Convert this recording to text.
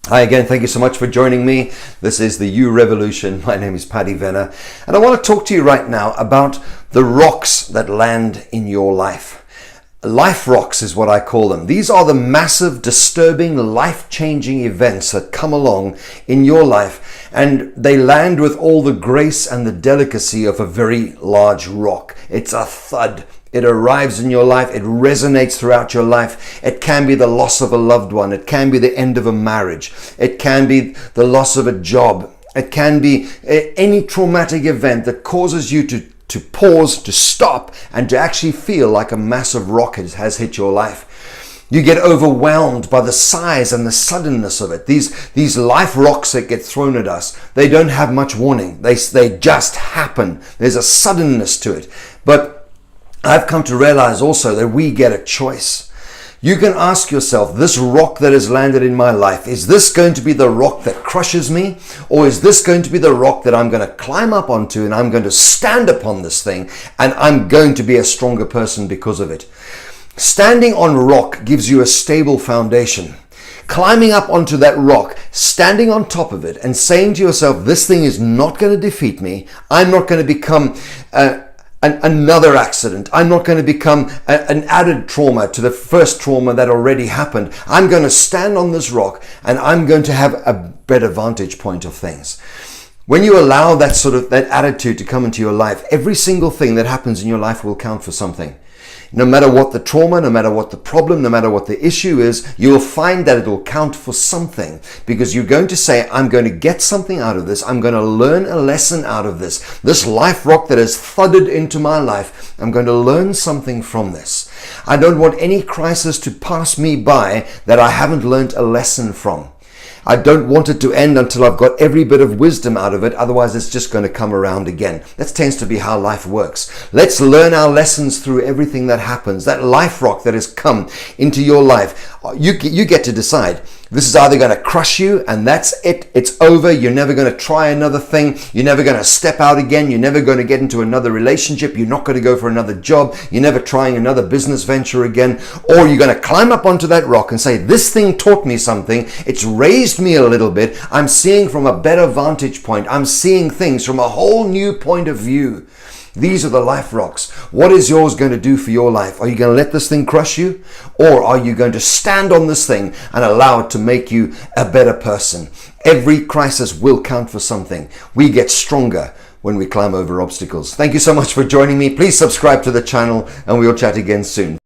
Hi again, thank you so much for joining me. This is the You Revolution. My name is Paddy Venner, and I want to talk to you right now about the rocks that land in your life. Life rocks is what I call them. These are the massive, disturbing, life-changing events that come along in your life, and they land with all the grace and the delicacy of a very large rock. It's a thud. It arrives in your life. It resonates throughout your life. It can be the loss of a loved one. It can be the end of a marriage. It can be the loss of a job. It can be any traumatic event that causes you to pause, to stop, and to actually feel like a massive rock has hit your life. You get overwhelmed by the size and the suddenness of it. These life rocks that get thrown at us, they don't have much warning. They just happen. There's a suddenness to it. But I've come to realize also that we get a choice. You can ask yourself, this rock that has landed in my life, is this going to be the rock that crushes me? Or is this going to be the rock that I'm going to climb up onto and I'm going to stand upon this thing and I'm going to be a stronger person because of it? Standing on rock gives you a stable foundation. Climbing up onto that rock, standing on top of it and saying to yourself, this thing is not going to defeat me. I'm not going to become another accident. I'm not going to become an added trauma to the first trauma that already happened. I'm going to stand on this rock and I'm going to have a better vantage point of things. When you allow that attitude to come into your life, every single thing that happens in your life will count for something. No matter what the trauma, no matter what the problem, no matter what the issue is, you will find that it will count for something, because you're going to say, I'm going to get something out of this. I'm going to learn a lesson out of this. This life rock that has thudded into my life, I'm going to learn something from this. I don't want any crisis to pass me by that I haven't learned a lesson from. I don't want it to end until I've got every bit of wisdom out of it. Otherwise, it's just going to come around again. That tends to be how life works. Let's learn our lessons through everything that happens. That life rock that has come into your life, you get to decide. This is either going to crush you and that's it. It's over. You're never going to try another thing. You're never going to step out again. You're never going to get into another relationship. You're not going to go for another job. You're never trying another business venture again. Or you're going to climb up onto that rock and say, this thing taught me something. It's raised me a little bit. I'm seeing from a better vantage point. I'm seeing things from a whole new point of view. These are the life rocks. What is yours going to do for your life? Are you going to let this thing crush you? Or are you going to stand on this thing and allow it to make you a better person? Every crisis will count for something. We get stronger when we climb over obstacles. Thank you so much for joining me. Please subscribe to the channel and we'll chat again soon.